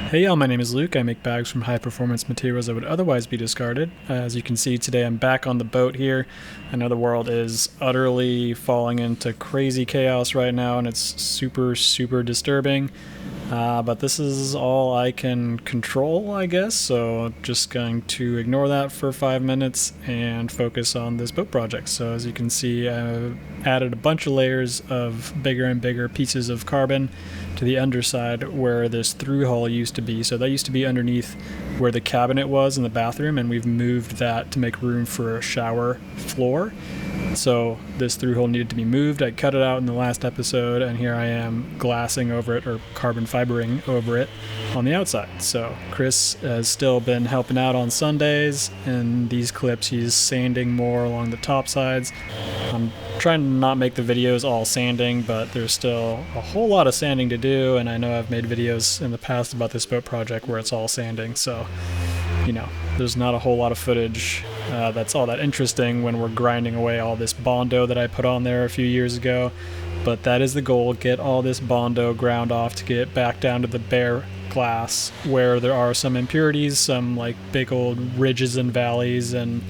Hey y'all, my name is Luke. I make bags from high performance materials that would otherwise be discarded. As you can see today, I'm back on the boat here. I know the world is utterly falling into crazy chaos right now and it's super disturbing. But this is all I can control, I guess, so just going to ignore that for 5 minutes and focus on this boat project. So as you can see, I've added a bunch of layers of bigger and bigger pieces of carbon to the underside where this through hull used to be. So that used to be underneath where the cabinet was in the bathroom, and we've moved that to make room for a shower floor. So this through hole needed to be moved. I cut it out in the last episode, and here I am glassing over it, or carbon fibering over it on the outside. So Chris has still been helping out on Sundays. In these clips, he's sanding more along the top sides. I'm trying to not make the videos all sanding, but there's still a whole lot of sanding to do, and I know I've made videos in the past about this boat project where it's all sanding, so there's not a whole lot of footage that's all that interesting when we're grinding away all this Bondo that I put on there a few years ago. But that is the goal, get all this Bondo ground off to get back down to the bare glass where there are some impurities, some like big old ridges and valleys and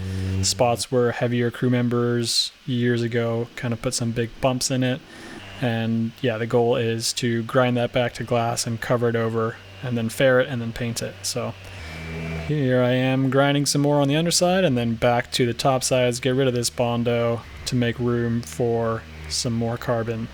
spots where heavier crew members years ago kind of put some big bumps in it. And yeah, the goal is to grind that back to glass and cover it over and then fair it and then paint it. So here I am grinding some more on the underside and then back to the top sides, get rid of this Bondo to make room for some more carbon.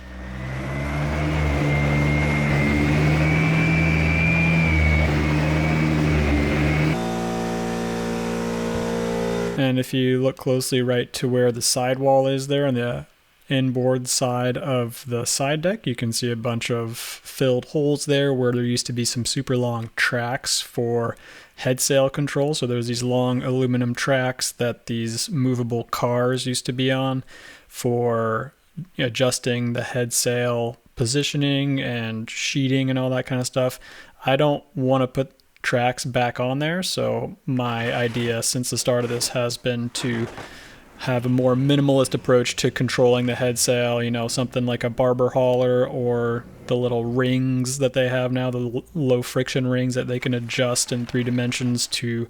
And if you look closely right to where the sidewall is there on the inboard side of the side deck, you can see a bunch of filled holes there where there used to be some super long tracks for head sail control. So there's these long aluminum tracks that these movable cars used to be on for adjusting the head sail positioning and sheeting and all that kind of stuff. I don't want to put tracks back on there, so my idea since the start of this has been to have a more minimalist approach to controlling the head sail, something like a barber hauler or the little rings that they have now, the low friction rings that they can adjust in 3 dimensions to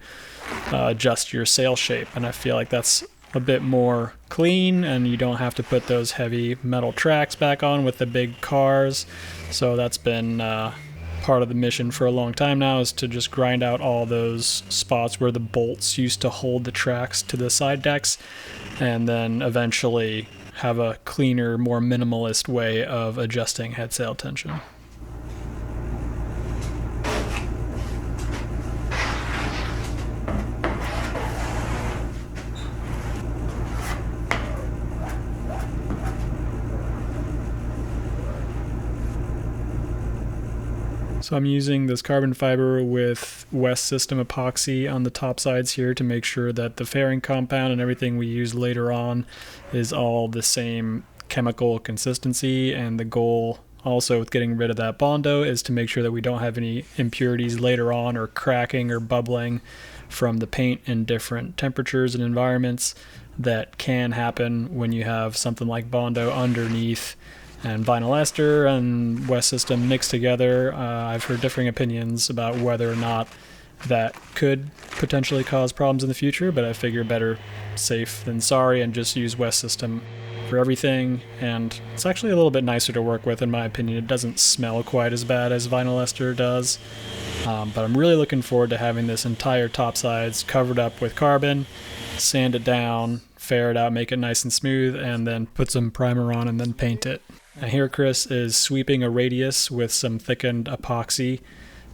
adjust your sail shape. And I feel like that's a bit more clean and you don't have to put those heavy metal tracks back on with the big cars. So that's been part of the mission for a long time now, is to just grind out all those spots where the bolts used to hold the tracks to the side decks, and then eventually have a cleaner, more minimalist way of adjusting head sail tension. So I'm using this carbon fiber with West System epoxy on the top sides here to make sure that the fairing compound and everything we use later on is all the same chemical consistency. And the goal also with getting rid of that Bondo is to make sure that we don't have any impurities later on or cracking or bubbling from the paint in different temperatures and environments that can happen when you have something like Bondo underneath and vinyl ester and West System mixed together. I've heard differing opinions about whether or not that could potentially cause problems in the future, but I figure better safe than sorry and just use West System for everything. And it's actually a little bit nicer to work with, in my opinion. It doesn't smell quite as bad as vinyl ester does. But I'm really looking forward to having this entire top sides covered up with carbon, sand it down, fair it out, make it nice and smooth, and then put some primer on and then paint it. And here Chris is sweeping a radius with some thickened epoxy,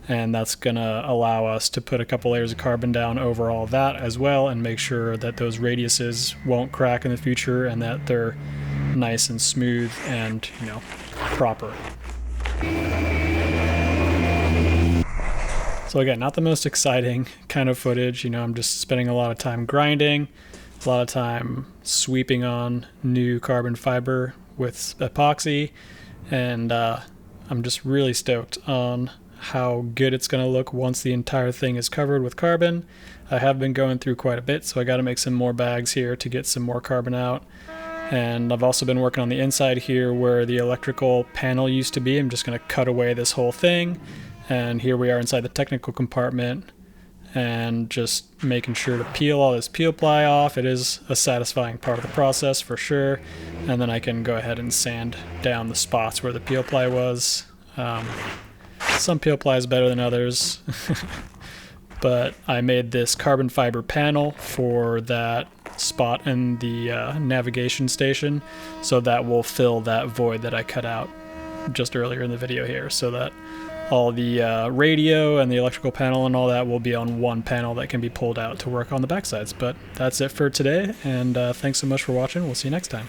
and that's going to allow us to put a couple layers of carbon down over all that as well and make sure that those radiuses won't crack in the future and that they're nice and smooth and, proper. So again, not the most exciting kind of footage. I'm just spending a lot of time grinding, a lot of time sweeping on new carbon fiber with epoxy, and I'm just really stoked on how good it's going to look once the entire thing is covered with carbon. I have been going through quite a bit, so I got to make some more bags here to get some more carbon out. And I've also been working on the inside here where the electrical panel used to be. I'm just going to cut away this whole thing And here we are inside the technical compartment, and just making sure to peel all this peel ply off. It is a satisfying part of the process for sure. And then I can go ahead and sand down the spots where the peel ply was. Some peel ply is better than others. But I made this carbon fiber panel for that spot in the navigation station, so that will fill that void that I cut out just earlier in the video here, so that all the radio and the electrical panel and all that will be on one panel that can be pulled out to work on the backsides. But that's it for today, and thanks so much for watching. We'll see you next time.